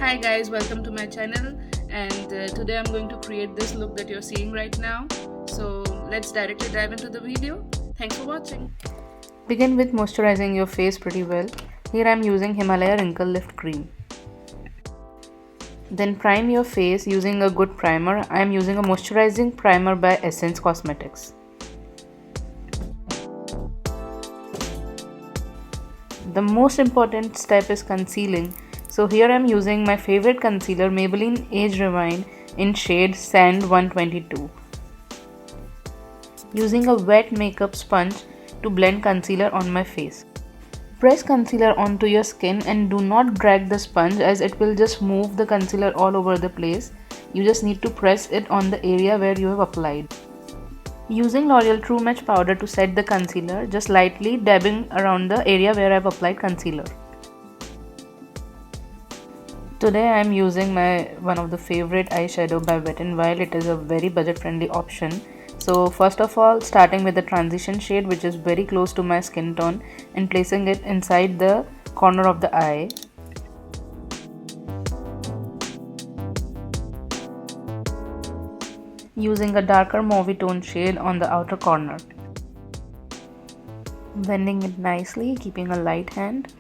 Hi guys, welcome to my channel, and today I'm going to create this look that you're seeing right now. So let's directly dive into the video. Thanks for watching. Begin with moisturizing your face pretty well. Here I'm using Himalaya Wrinkle Lift Cream. Then prime your face using a good primer. I am using a moisturizing primer by Essence Cosmetics. The most important step is concealing. So here I am using my favorite concealer, Maybelline Age Rewind in shade Sand 122. Using a wet makeup sponge to blend concealer on my face. Press concealer onto your skin and do not drag the sponge as it will just move the concealer all over the place. You just need to press it on the area where you have applied. Using L'Oreal True Match powder to set the concealer, just lightly dabbing around the area where I have applied concealer. Today I am using one of the favorite eyeshadow by Wet n Wild. It is a very budget friendly option. So first of all, starting with the transition shade, which is very close to my skin tone, and placing it inside the corner of the eye. Using a darker mauvey tone shade on the outer corner. Blending it nicely, keeping a light hand.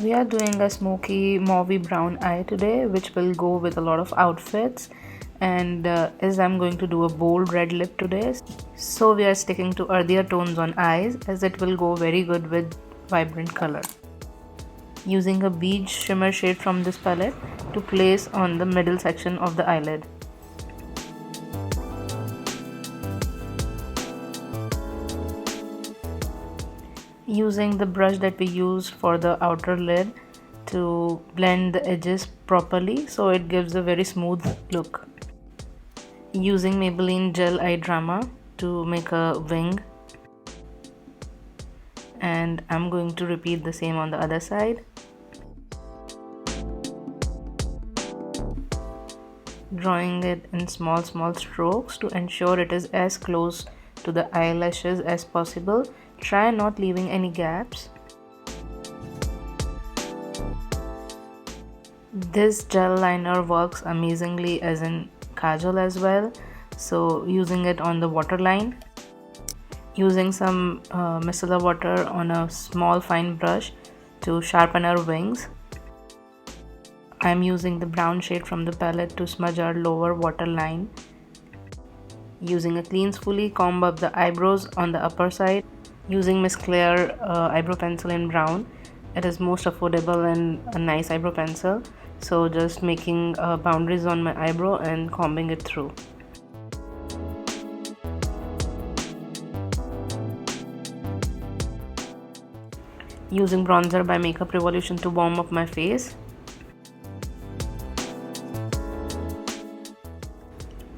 We are doing a smoky mauvey brown eye today, which will go with a lot of outfits, and as I'm going to do a bold red lip today, so we are sticking to earthier tones on eyes as it will go very good with vibrant color. Using a beige shimmer shade from this palette to place on the middle section of the eyelid. Using the brush that we used for the outer lid to blend the edges properly so it gives a very smooth look. Using Maybelline Gel Eye Drama to make a wing, and I'm going to repeat the same on the other side. Drawing it in small strokes to ensure it is as close to the eyelashes as possible. Try not leaving any gaps. This gel liner works amazingly as in kajal as well, so using it on the waterline. Using some micellar water on a small fine brush to sharpen our wings. I am using the brown shade from the palette to smudge our lower waterline. Using a clean spoolie, comb up the eyebrows on the upper side. Using Miss Claire eyebrow pencil in brown. It is most affordable and a nice eyebrow pencil. So just making boundaries on my eyebrow and combing it through. Using bronzer by Makeup Revolution to warm up my face.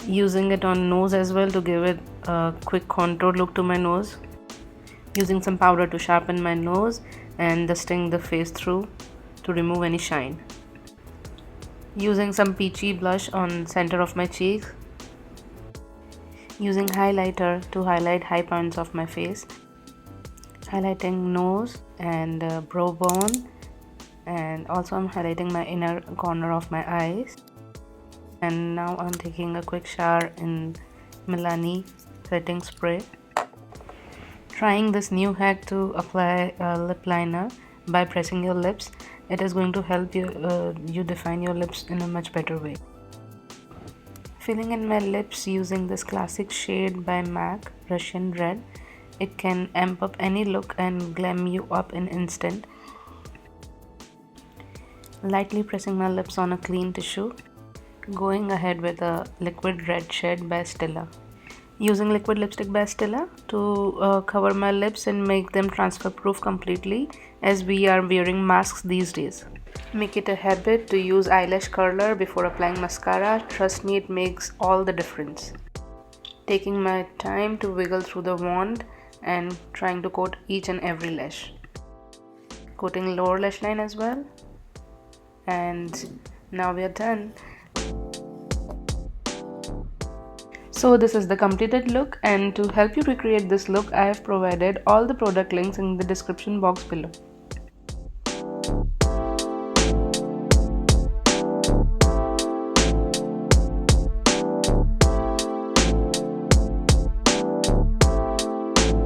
Using it on nose as well to give it a quick contour look to my nose. Using some powder to sharpen my nose and dusting the face through to remove any shine. Using some peachy blush on center of my cheek. Using highlighter to highlight high points of my face. Highlighting nose and brow bone, and also I'm highlighting my inner corner of my eyes. And now I'm taking a quick shower in Milani setting spray. Trying this new hack to apply a lip liner by pressing your lips. It is going to help you define your lips in a much better way. Filling in my lips using this classic shade by MAC, Russian Red. It can amp up any look and glam you up in instant. Lightly pressing my lips on a clean tissue. Going ahead with a liquid red shade by Stila. Using liquid lipstick by Stila to cover my lips and make them transfer proof completely, as we are wearing masks these days. Make it a habit to use eyelash curler before applying mascara. Trust me, it makes all the difference. Taking my time to wiggle through the wand and trying to coat each and every lash. Coating lower lash line as well. And now we are done. So this is the completed look, and to help you recreate this look, I have provided all the product links in the description box below.